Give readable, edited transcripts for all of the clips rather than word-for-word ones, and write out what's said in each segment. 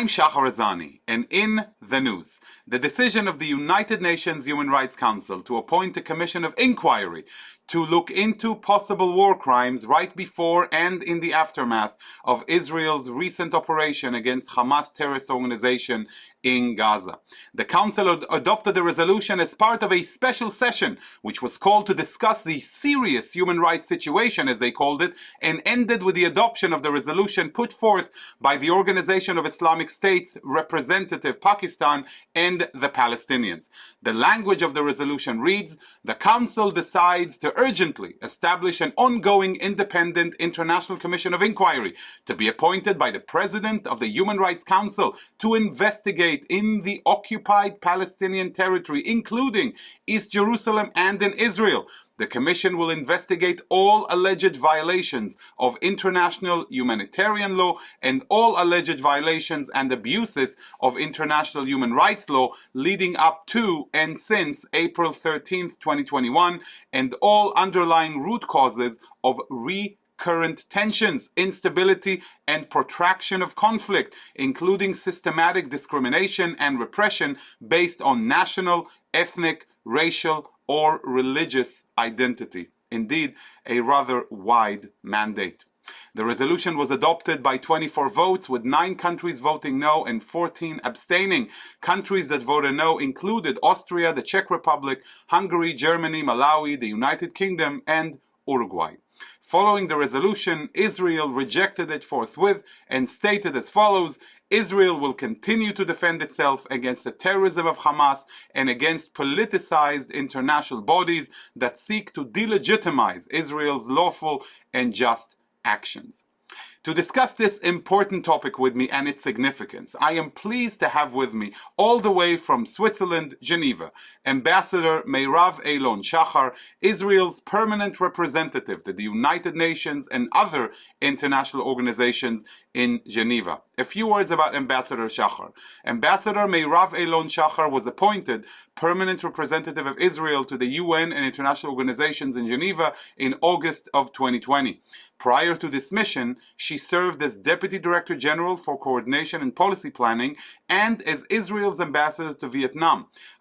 I'm Shahar Azani, and in the news, the decision of the United Nations Human Rights Council to appoint a commission of inquiry to look into possible war crimes right before and in the aftermath of Israel's recent operation against Hamas terrorist organization in Gaza. The Council adopted a resolution as part of a special session which was called to discuss the serious human rights situation, as they called it, and ended with the adoption of the resolution put forth by the Organization of Islamic States representative Pakistan and the Palestinians. The language of the resolution reads, "The Council decides to urgently establish an ongoing independent international commission of inquiry to be appointed by the President of the Human Rights Council to investigate in the occupied Palestinian territory, including East Jerusalem and in Israel. The Commission will investigate all alleged violations of international humanitarian law and all alleged violations and abuses of international human rights law leading up to and since April 13th, 2021, and all underlying root causes of current tensions, instability, and protraction of conflict, including systematic discrimination and repression based on national, ethnic, racial, or religious identity." Indeed, a rather wide mandate. The resolution was adopted by 24 votes, with 9 countries voting no and 14 abstaining. Countries that voted no included Austria, the Czech Republic, Hungary, Germany, Malawi, the United Kingdom, and Uruguay. Following the resolution, Israel rejected it forthwith and stated as follows: Israel will continue to defend itself against the terrorism of Hamas and against politicized international bodies that seek to delegitimize Israel's lawful and just actions. To discuss this important topic with me and its significance, I am pleased to have with me, all the way from Switzerland, Geneva, Ambassador Meirav Eilon Shahar, Israel's permanent representative to the United Nations and other international organizations in Geneva. A few words about Ambassador Shahar. Ambassador Meirav Eilon Shahar was appointed permanent representative of Israel to the UN and international organizations in Geneva in August of 2020. Prior to this mission, she served as Deputy Director General for Coordination and Policy Planning and as Israel's ambassador to Vietnam.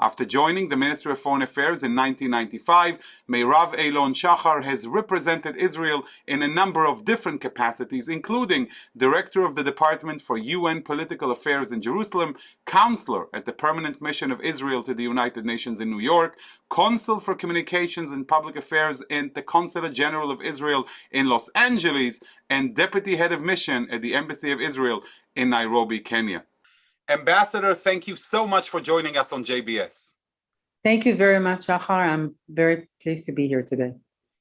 After joining the Ministry of Foreign Affairs in 1995, Meirav Eilon Shahar has represented Israel in a number of different capacities, including Director of the Department for UN Political Affairs in Jerusalem, Counselor at the Permanent Mission of Israel to the United Nations in New York, Consul for Communications and Public Affairs in the Consulate General of Israel in Los Angeles, and Deputy Head of Mission at the Embassy of Israel in Nairobi, Kenya. Ambassador, thank you so much for joining us on JBS. Thank you very much, Shahar. I'm very pleased to be here today.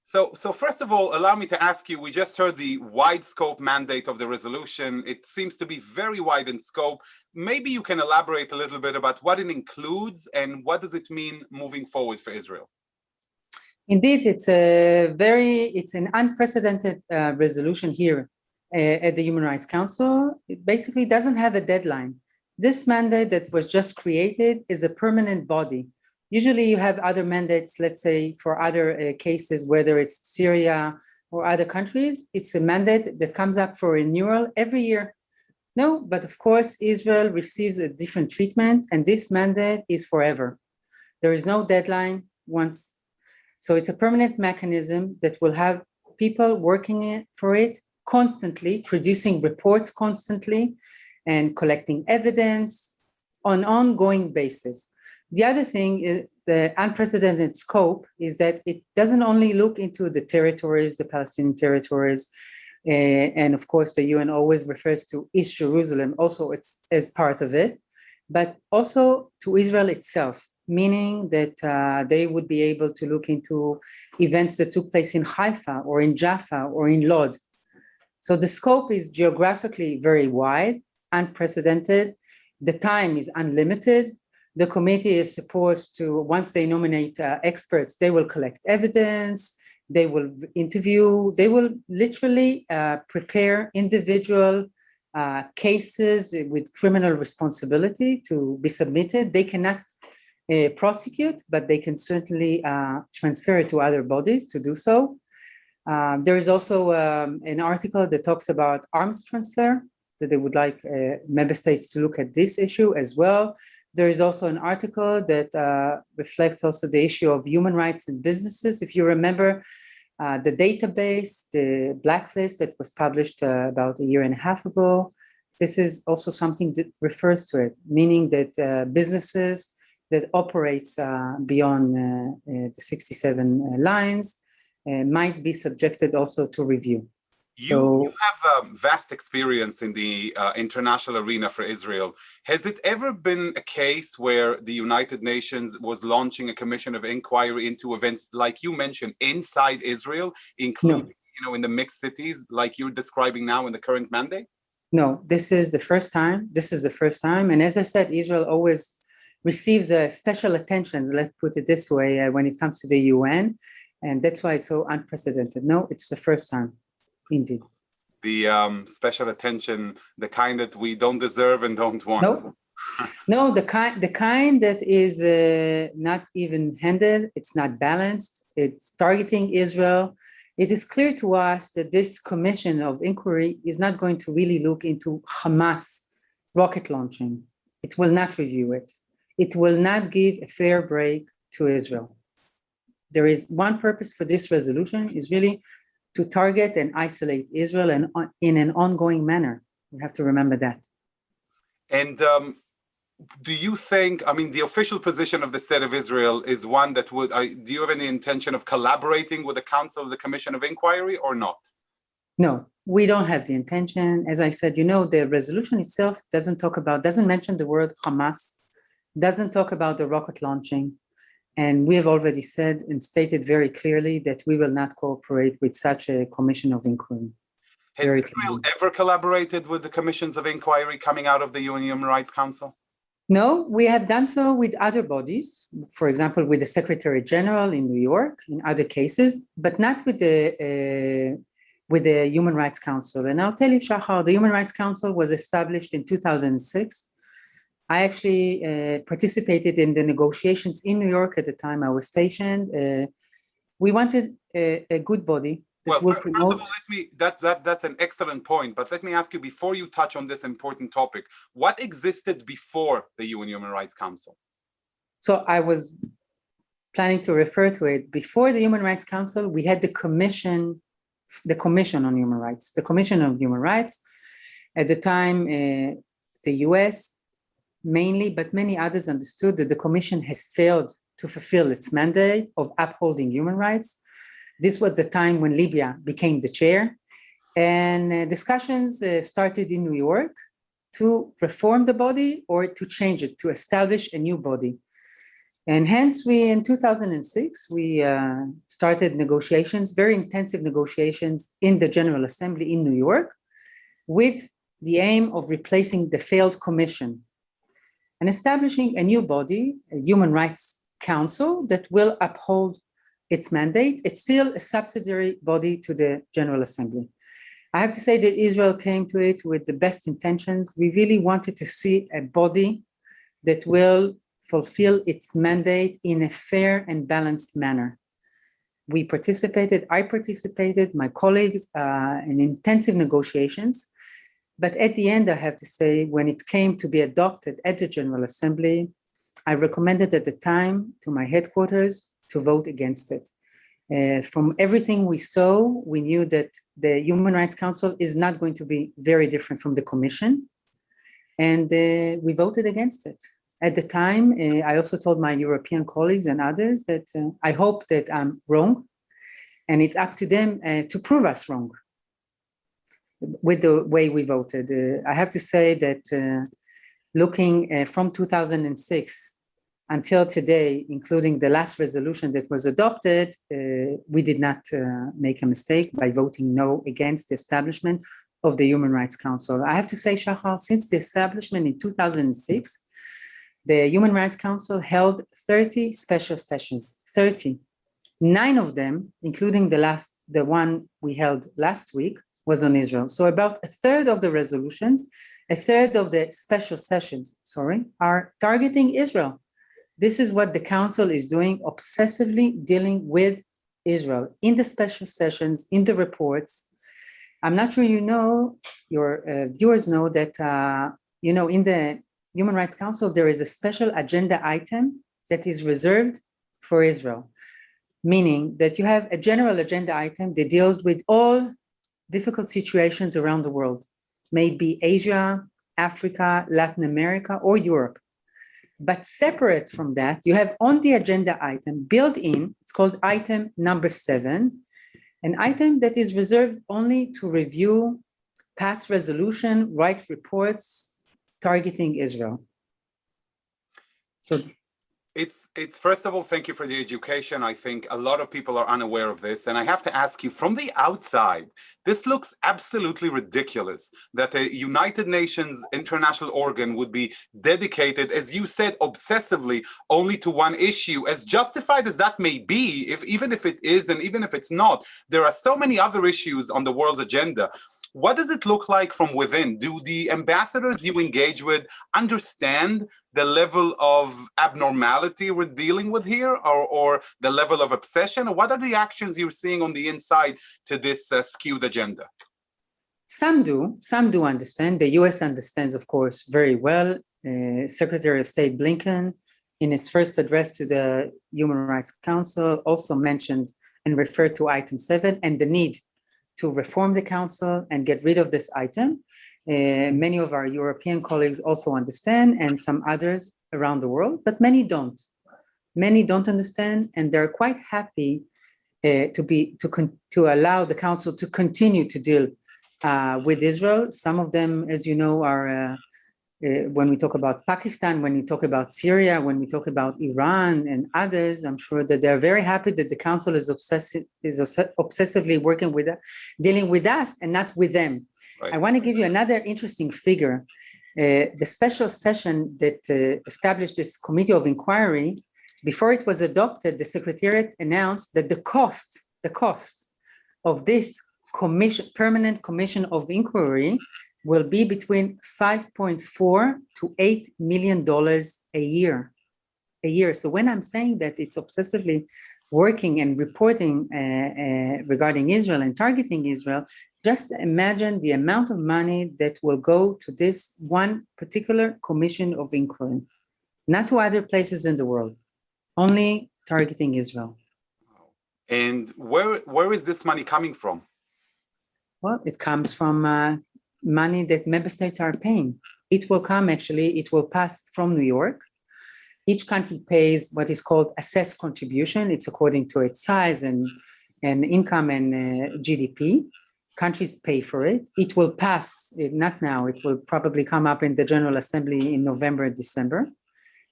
So first of all, allow me to ask you, we just heard the wide scope mandate of the resolution. It seems to be very wide in scope. Maybe you can elaborate a little bit about what it includes and what does it mean moving forward for Israel? Indeed, it's an unprecedented resolution here at the Human Rights Council. It basically doesn't have a deadline. This mandate that was just created is a permanent body. Usually you have other mandates, let's say for other cases, whether it's Syria or other countries, it's a mandate that comes up for renewal every year. No, but of course, Israel receives a different treatment and this mandate is forever. There is no deadline once. So it's a permanent mechanism that will have people working for it constantly, producing reports constantly and collecting evidence on an ongoing basis. The other thing is the unprecedented scope is that it doesn't only look into the territories, the Palestinian territories, and of course the UN always refers to East Jerusalem, also it's as part of it, but also to Israel itself, meaning that they would be able to look into events that took place in Haifa or in Jaffa or in Lod. So the scope is geographically very wide, unprecedented. The time is unlimited. The committee is supposed to, once they nominate experts, they will collect evidence, they will interview, they will literally prepare individual cases with criminal responsibility to be submitted. They cannot prosecute, but they can certainly transfer it to other bodies to do so. There is also an article that talks about arms transfer. that they would like member states to look at this issue as well. There is also an article that reflects also the issue of human rights in businesses. If you remember, the database, the blacklist that was published about a year and a half ago, this is also something that refers to it, meaning that businesses that operates beyond the 67 lines might be subjected also to review. You have a vast experience in the international arena for Israel. Has it ever been a case where the United Nations was launching a commission of inquiry into events, like you mentioned, inside Israel, including, in the mixed cities, like you're describing now in the current mandate? No, this is the first time. This is the first time. And as I said, Israel always receives a special attention, let's put it this way, when it comes to the UN. And that's why it's so unprecedented. No, it's the first time. Indeed. The special attention, the kind that we don't deserve and don't want. No, the kind that is not even handed, it's not balanced, it's targeting Israel. It is clear to us that this commission of inquiry is not going to really look into Hamas rocket launching. It will not review it. It will not give a fair break to Israel. There is one purpose for this resolution, is really to target and isolate Israel and in an ongoing manner. We have to remember that. And do you think, the official position of the State of Israel is one that would, do you have any intention of collaborating with the Council of the Commission of Inquiry or not? No, we don't have the intention. As I said, the resolution itself doesn't mention the word Hamas, doesn't talk about the rocket launching. And we have already said and stated very clearly that we will not cooperate with such a commission of inquiry. Has Israel ever collaborated with the commissions of inquiry coming out of the UN Human Rights Council? No, we have done so with other bodies, for example, with the Secretary General in New York, in other cases, but not with the Human Rights Council. And I'll tell you, Shahar, the Human Rights Council was established in 2006. I actually participated in the negotiations in New York at the time I was stationed. We wanted a good body that will promote. First of all, that's an excellent point. But let me ask you, before you touch on this important topic, what existed before the UN Human Rights Council? So I was planning to refer to it. Before the Human Rights Council, we had the Commission on Human Rights. The Commission on Human Rights, at the time, the US mainly, but many others understood that the Commission has failed to fulfill its mandate of upholding human rights. This was the time when Libya became the chair, and discussions started in New York to reform the body or to change it, to establish a new body. And hence in 2006, we started negotiations, very intensive negotiations in the General Assembly in New York, with the aim of replacing the failed commission and establishing a new body, a Human Rights Council, that will uphold its mandate. It's still a subsidiary body to the General Assembly. I have to say that Israel came to it with the best intentions. We really wanted to see a body that will fulfill its mandate in a fair and balanced manner. I participated, my colleagues, in intensive negotiations. But at the end, I have to say, when it came to be adopted at the General Assembly, I recommended at the time to my headquarters to vote against it. From everything we saw, we knew that the Human Rights Council is not going to be very different from the Commission, and we voted against it. At the time, I also told my European colleagues and others that I hope that I'm wrong, and it's up to them to prove us wrong with the way we voted. I have to say that looking from 2006 until today, including the last resolution that was adopted, we did not make a mistake by voting no against the establishment of the Human Rights Council. I have to say, Shahar, since the establishment in 2006, the Human Rights Council held 30 special sessions, 30. 9 of them, including the one we held last week, was on Israel. So about a third of the resolutions, a third of the special sessions, are targeting Israel. This is what the council is doing, obsessively dealing with Israel in the special sessions, in the reports. I'm not sure your viewers know that, in the Human Rights Council, there is a special agenda item that is reserved for Israel, meaning that you have a general agenda item that deals with all difficult situations around the world, maybe Asia, Africa, Latin America, or Europe. But separate from that, you have on the agenda item built in, it's called item number 7, an item that is reserved only to review past resolution, write reports targeting Israel. So it's first of all, thank you for the education. I think a lot of people are unaware of this, and I have to ask you, from the outside, this looks absolutely ridiculous that a United Nations international organ would be dedicated, as you said, obsessively only to one issue. As justified as that may be, even if it is and even if it's not, there are so many other issues on the world's agenda. What does it look like from within? Do the ambassadors you engage with understand the level of abnormality we're dealing with here, or the level of obsession? Or what are the actions you're seeing on the inside to this skewed agenda? Some do understand. The US understands, of course, very well. Secretary of State Blinken, in his first address to the Human Rights Council, also mentioned and referred to item 7 and the need to reform the council and get rid of this item. Many of our European colleagues also understand, and some others around the world, but many don't. Many don't understand, and they're quite happy to allow the council to continue to deal with Israel. Some of them, as you know, are when we talk about Pakistan, when we talk about Syria, when we talk about Iran and others, I'm sure that they're very happy that the council is obsessively working with us, dealing with us and not with them. Right. I want to give you another interesting figure. The special session that established this committee of inquiry, before it was adopted, the Secretariat announced that the cost of this permanent commission of inquiry will be between $5.4 to $8 million a year. So when I'm saying that it's obsessively working and reporting regarding Israel and targeting Israel, just imagine the amount of money that will go to this one particular commission of inquiry, not to other places in the world, only targeting Israel. And where is this money coming from? Well, it comes from money that member states are paying. It will pass from New York. Each country pays what is called assessed contribution. It's according to its size and income and GDP. Countries pay for it. It will pass, not now, it will probably come up in the General Assembly in November, December.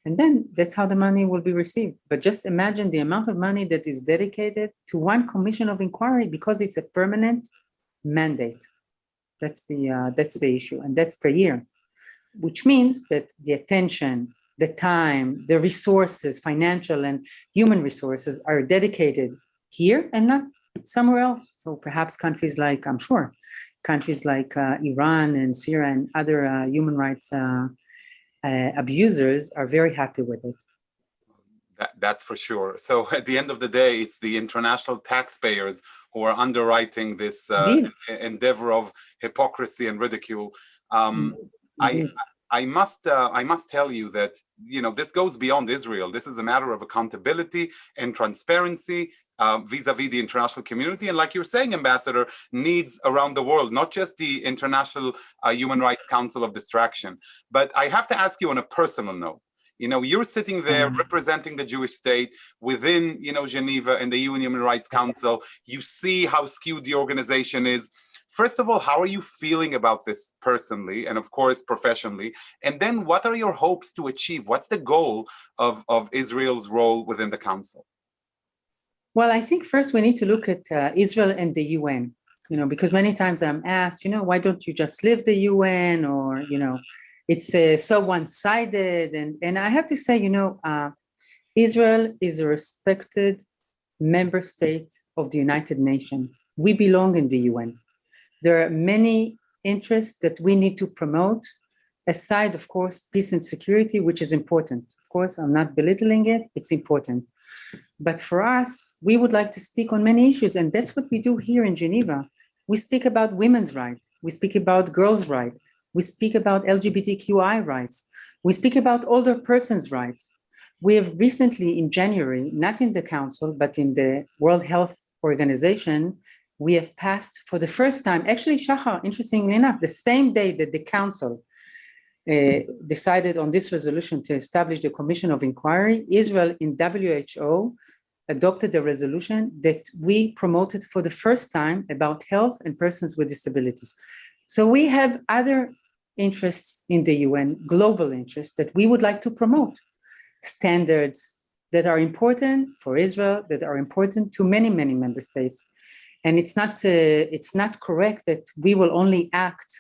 And then that's how the money will be received. But just imagine the amount of money that is dedicated to one commission of inquiry because it's a permanent mandate. That's the issue, and that's per year, which means that the attention, the time, the resources, financial and human resources are dedicated here and not somewhere else. So perhaps countries like Iran and Syria and other human rights abusers are very happy with it. That's for sure. So at the end of the day, it's the international taxpayers who are underwriting this endeavor of hypocrisy and ridicule. I must tell you that this goes beyond Israel. This is a matter of accountability and transparency vis-a-vis the international community, and like you're saying, Ambassador, needs around the world, not just the International Human Rights Council of Distraction. But I have to ask you on a personal note. You're sitting there representing the Jewish state within, Geneva and the UN Human Rights Council. You see how skewed the organization is. First of all, how are you feeling about this personally and, of course, professionally? And then what are your hopes to achieve? What's the goal of Israel's role within the council? Well, I think first we need to look at Israel and the UN, because many times I'm asked, why don't you just leave the UN, or, it's so one-sided. And I have to say, Israel is a respected member state of the United Nations. We belong in the UN. There are many interests that we need to promote, aside, of course, peace and security, which is important. Of course, I'm not belittling it. It's important. But for us, we would like to speak on many issues, and that's what we do here in Geneva. We speak about women's rights. We speak about girls' rights. We speak about LGBTQI rights. We speak about older persons' rights. We have recently in January, not in the Council, but in the World Health Organization, we have passed for the first time, actually, Shahar, interestingly enough, the same day that the Council decided on this resolution to establish the Commission of Inquiry, Israel in WHO adopted a resolution that we promoted for the first time about health and persons with disabilities. So we have other interests in the UN, global interests that we would like to promote, standards that are important for Israel, that are important to many, many member states. And it's not correct that we will only act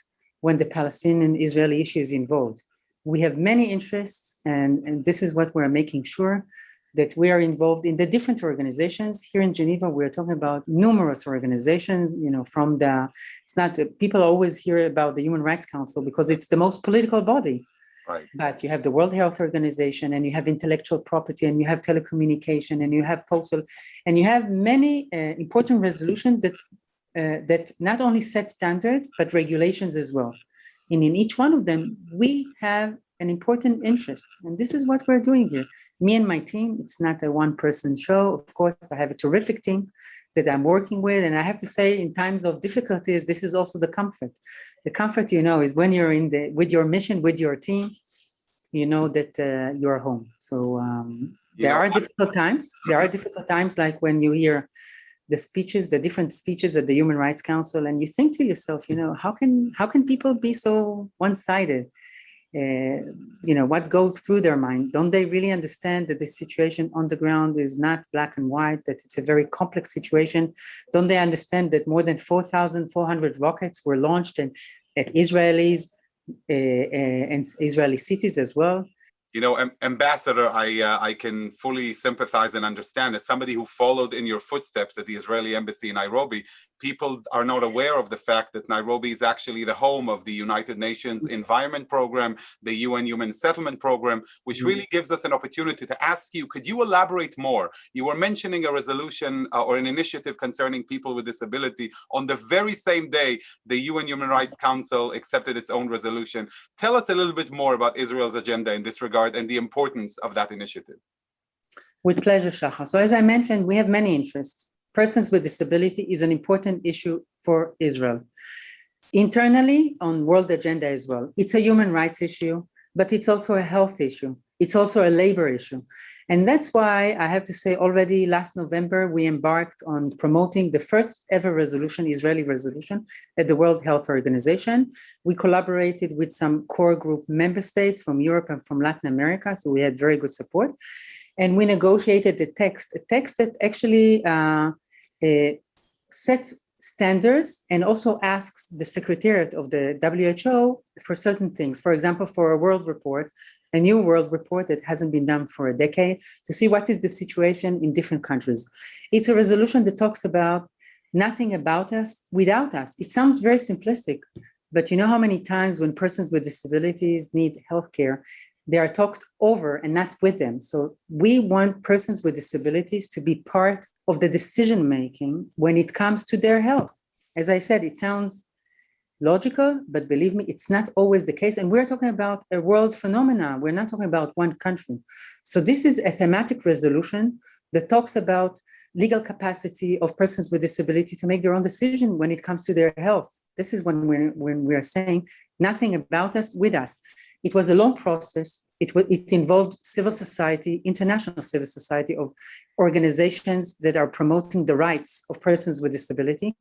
when the Palestinian-Israeli issue is involved. We have many interests, and this is what we're making sure that we are involved in the different organizations. Here in Geneva, we're talking about numerous organizations, from it's not, people always hear about the Human Rights Council because it's the most political body. Right. But you have the World Health Organization, and you have intellectual property, and you have telecommunication, and you have postal, and you have many important resolutions that not only set standards, but regulations as well. And in each one of them, we have an important interest. And this is what we're doing here. Me and my team, it's not a one-person show. Of course, I have a terrific team that I'm working with. And I have to say, in times of difficulties, this is also the comfort. The comfort, is when you're with your mission, with your team, you know that you're home. So there are difficult times. There are difficult times, like when you hear the different speeches at the Human Rights Council, and you think to yourself, how can people be so one-sided? What goes through their mind? Don't they really understand that the situation on the ground is not black and white, that it's a very complex situation? Don't they understand that more than 4,400 rockets were launched at Israelis and Israeli cities as well? Ambassador, I can fully sympathize and understand. As somebody who followed in your footsteps at the Israeli embassy in Nairobi, people are not aware of the fact that Nairobi is actually the home of the United Nations Environment Program, the UN Human Settlement Program, which really gives us an opportunity to ask you, could you elaborate more? You were mentioning a resolution or an initiative concerning people with disability. On the very same day, the UN Human Rights Council accepted its own resolution. Tell us a little bit more about Israel's agenda in this regard and the importance of that initiative. With pleasure, Shahar. So as I mentioned, we have many interests. Persons with disability is an important issue for Israel. Internally, on world agenda as well. It's a human rights issue, but it's also a health issue. It's also a labor issue. And that's why I have to say already last November, we embarked on promoting the first ever resolution, Israeli resolution, at the World Health Organization. We collaborated with some core group member states from Europe and from Latin America, so we had very good support. And we negotiated a text that actually sets standards and also asks the Secretariat of the WHO for certain things. For example, for a new world report that hasn't been done for a decade, to see what is the situation in different countries. It's a resolution that talks about nothing about us without us. It sounds very simplistic, but you know how many times when persons with disabilities need healthcare, they are talked over and not with them. So we want persons with disabilities to be part of the decision-making when it comes to their health. As I said, it sounds logical, but believe me, it's not always the case. And we're talking about a world phenomenon. We're not talking about one country. So this is a thematic resolution that talks about legal capacity of persons with disability to make their own decision when it comes to their health. This is when we're saying nothing about us with us. It was a long process. It involved civil society, international civil society of organizations that are promoting the rights of persons with disability.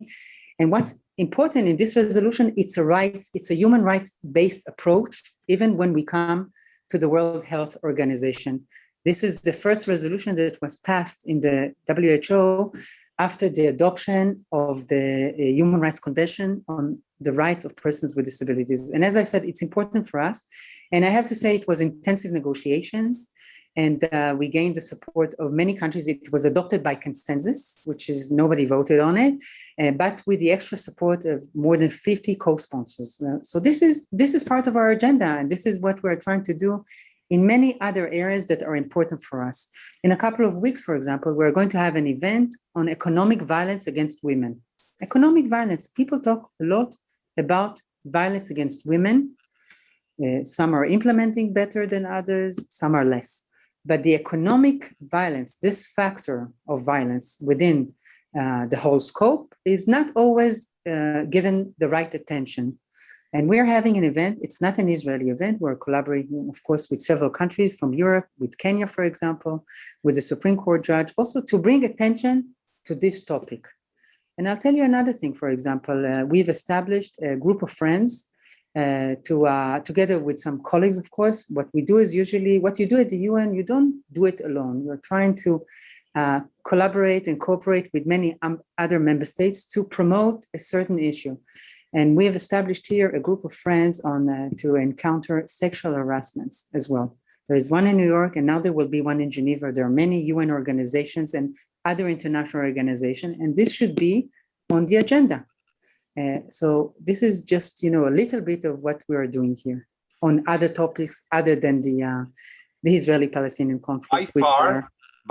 And what's important in this resolution, it's a human rights-based approach, even when we come to the World Health Organization. This is the first resolution that was passed in the WHO after the adoption of the Human Rights Convention on the rights of persons with disabilities. And as I said, it's important for us. And I have to say it was intensive negotiations, and we gained the support of many countries. It was adopted by consensus, which is nobody voted on it, but with the extra support of more than 50 co-sponsors. So this is part of our agenda, and this is what we're trying to do in many other areas that are important for us. In a couple of weeks, for example, we're going to have an event on economic violence against women. Economic violence. People talk a lot about violence against women. Some are implementing better than others, some are less. But the economic violence, this factor of violence within the whole scope, is not always given the right attention. And we're having an event, it's not an Israeli event, we're collaborating, of course, with several countries from Europe, with Kenya, for example, with the Supreme Court judge, also to bring attention to this topic. And I'll tell you another thing, for example, we've established a group of friends together with some colleagues, of course. What we do is usually, what you do at the UN, you don't do it alone. You're trying to collaborate and cooperate with many other member states to promote a certain issue. And we have established here a group of friends to encounter sexual harassments as well. There is one in New York, and now there will be one in Geneva. There are many UN organizations and other international organizations, and this should be on the agenda. So this is just, a little bit of what we are doing here on other topics other than the Israeli-Palestinian conflict.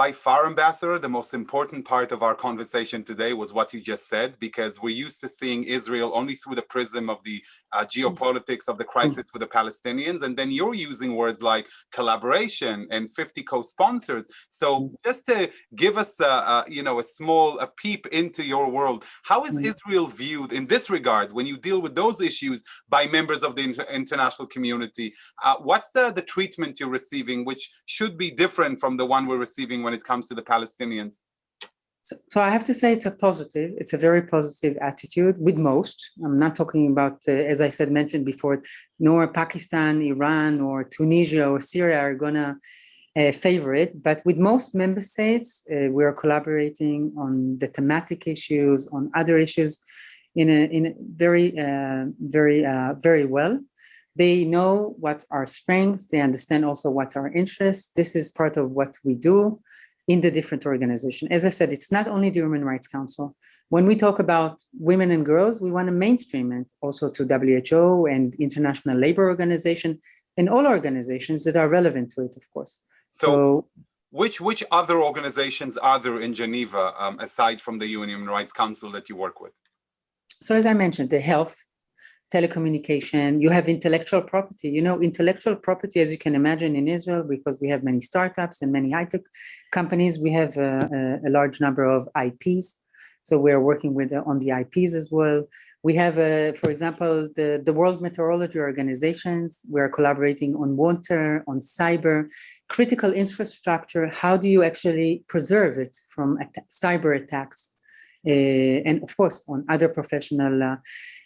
By far, Ambassador, the most important part of our conversation today was what you just said, because we're used to seeing Israel only through the prism of the geopolitiks of the crisis with the Palestinians. And then you're using words like collaboration and 50 co-sponsors. So just to give us a small peep into your world, how is Israel viewed in this regard when you deal with those issues by members of the international community? What's the treatment you're receiving, which should be different from the one we're receiving when it comes to the Palestinians? So I have to say it's a very positive attitude with most. I'm not talking about, as I mentioned before, nor Pakistan, Iran, or Tunisia or Syria are gonna favor it, but with most member states, we are collaborating on the thematic issues, on other issues in a very well. They know what our strengths, they understand also what's our interests. This is part of what we do in the different organizations. As I said, it's not only the Human Rights Council. When we talk about women and girls, we want to mainstream it also to WHO and International Labour Organization and all organizations that are relevant to it, of course. So which other organizations are there in Geneva, aside from the UN Human Rights Council that you work with? So as I mentioned, the health, telecommunication, you have intellectual property. Intellectual property, as you can imagine in Israel, because we have many startups and many high-tech companies, we have a large number of IPs. So we're working on the IPs as well. We have, for example, the World Meteorology Organizations. We're collaborating on water, on cyber, critical infrastructure. How do you actually preserve it from cyber attacks? And of course, on other professional,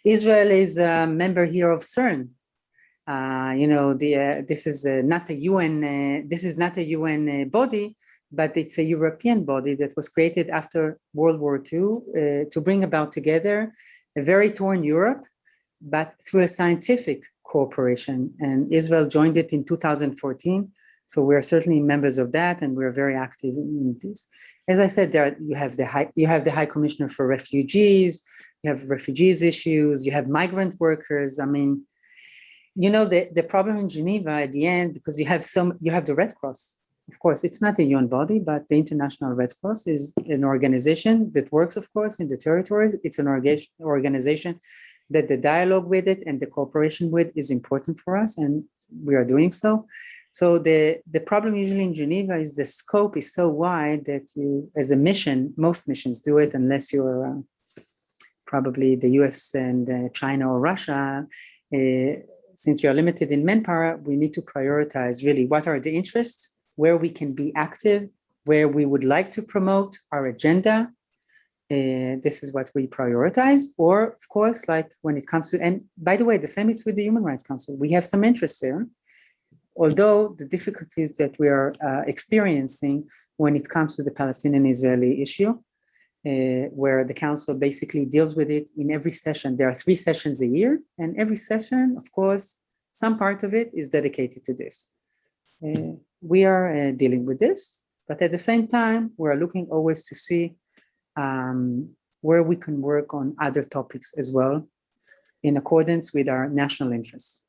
Israel is a member here of CERN. This is not a UN body, but it's a European body that was created after World War II to bring about together a very torn Europe, but through a scientific cooperation. And Israel joined it in 2014. So we're certainly members of that, and we're very active in this. As I said, you have the High Commissioner for Refugees, you have refugees issues, you have migrant workers. I mean, the problem in Geneva at the end, because you have the Red Cross. Of course, it's not a UN body, but the International Red Cross is an organization that works, of course, in the territories. It's an organization that the dialogue with it and the cooperation with is important for us, and we are doing so. So the problem usually in Geneva is the scope is so wide that you, as a mission, most missions do it unless you're probably the US and China or Russia. Since we are limited in manpower, we need to prioritize really what are the interests, where we can be active, where we would like to promote our agenda. This is what we prioritize, or of course, like when it comes to, and by the way, the same is with the Human Rights Council. We have some interests there, although the difficulties that we are experiencing when it comes to the Palestinian-Israeli issue, where the council basically deals with it in every session. There are 3 sessions a year, and every session, of course, some part of it is dedicated to this. We are dealing with this, but at the same time, we're looking always to see where we can work on other topics as well in accordance with our national interests.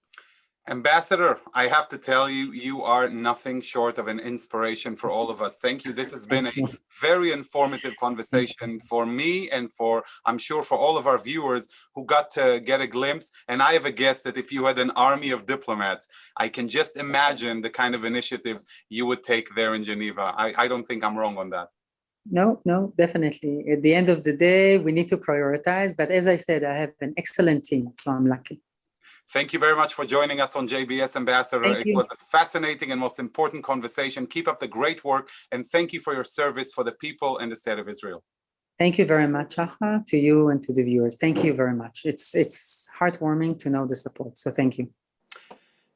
Ambassador, I have to tell you, you are nothing short of an inspiration for all of us. Thank you. This has been a very informative conversation for me and for, I'm sure, for all of our viewers who got to get a glimpse. And I have a guess that if you had an army of diplomats, I can just imagine the kind of initiatives you would take there in Geneva. I don't think I'm wrong on that. No, definitely. At the end of the day, we need to prioritize. But as I said, I have an excellent team, so I'm lucky. Thank you very much for joining us on JBS, Ambassador. Thank you. It was a fascinating and most important conversation. Keep up the great work, and thank you for your service for the people and the state of Israel. Thank you very much, Shahar, to you and to the viewers. Thank you very much. It's heartwarming to know the support, so thank you.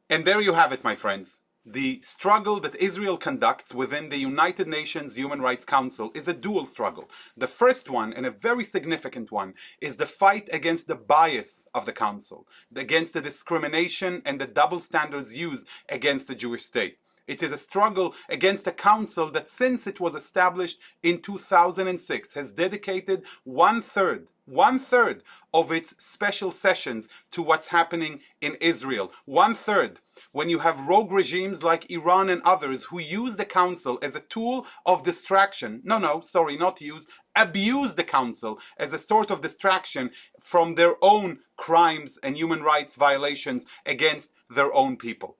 And there you have it, my friends. The struggle that Israel conducts within the United Nations Human Rights Council is a dual struggle. The first one, and a very significant one, is the fight against the bias of the Council, against the discrimination and the double standards used against the Jewish state. It is a struggle against a council that, since it was established in 2006, has dedicated one third of its special sessions to what's happening in Israel. One third. When you have rogue regimes like Iran and others who use the council as a tool of distraction, abuse the council as a sort of distraction from their own crimes and human rights violations against their own people.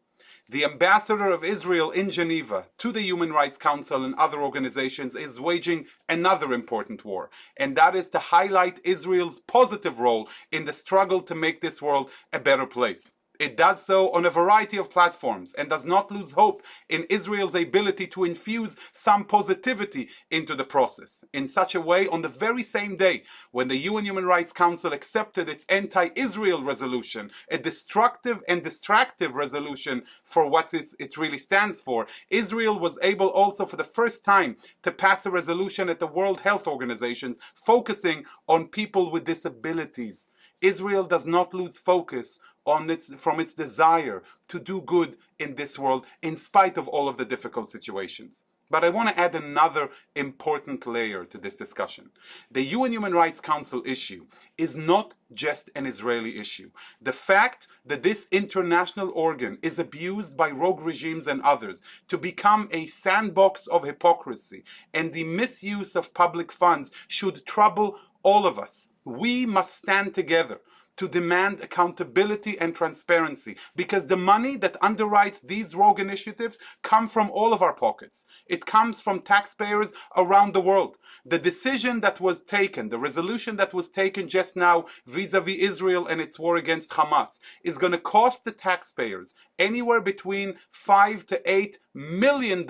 The ambassador of Israel in Geneva to the Human Rights Council and other organizations is waging another important war, and that is to highlight Israel's positive role in the struggle to make this world a better place. It does so on a variety of platforms and does not lose hope in Israel's ability to infuse some positivity into the process. In such a way, on the very same day when the UN Human Rights Council accepted its anti-Israel resolution, a destructive and distractive resolution for what it really stands for, Israel was able also for the first time to pass a resolution at the World Health Organization focusing on people with disabilities. Israel does not lose focus from its desire to do good in this world in spite of all of the difficult situations. But I want to add another important layer to this discussion. The UN Human Rights Council issue is not just an Israeli issue. The fact that this international organ is abused by rogue regimes and others to become a sandbox of hypocrisy and the misuse of public funds should trouble all of us. We must stand together to demand accountability and transparency, because the money that underwrites these rogue initiatives come from all of our pockets. It comes from taxpayers around the world. The decision that was taken, the resolution that was taken just now vis-a-vis Israel and its war against Hamas, is going to cost the taxpayers anywhere between $5 to $8 million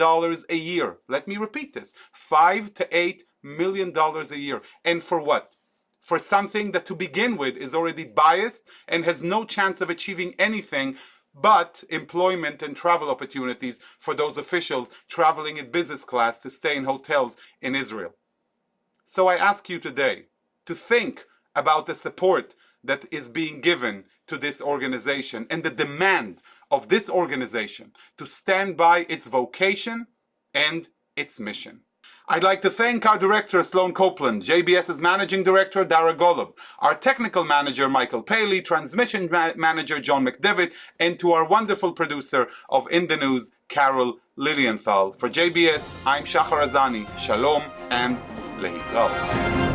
a year. Let me repeat this, $5 to $8 million a year. And for what? For something that to begin with is already biased and has no chance of achieving anything but employment and travel opportunities for those officials traveling in business class to stay in hotels in Israel. So I ask you today to think about the support that is being given to this organization and the demand of this organization to stand by its vocation and its mission. I'd like to thank our director, Sloan Copeland, JBS's managing director, Dara Golub, our technical manager, Michael Paley, transmission manager, John McDevitt, and to our wonderful producer of In the News, Carol Lilienthal. For JBS, I'm Shahar Azani. Shalom and Lehitraot.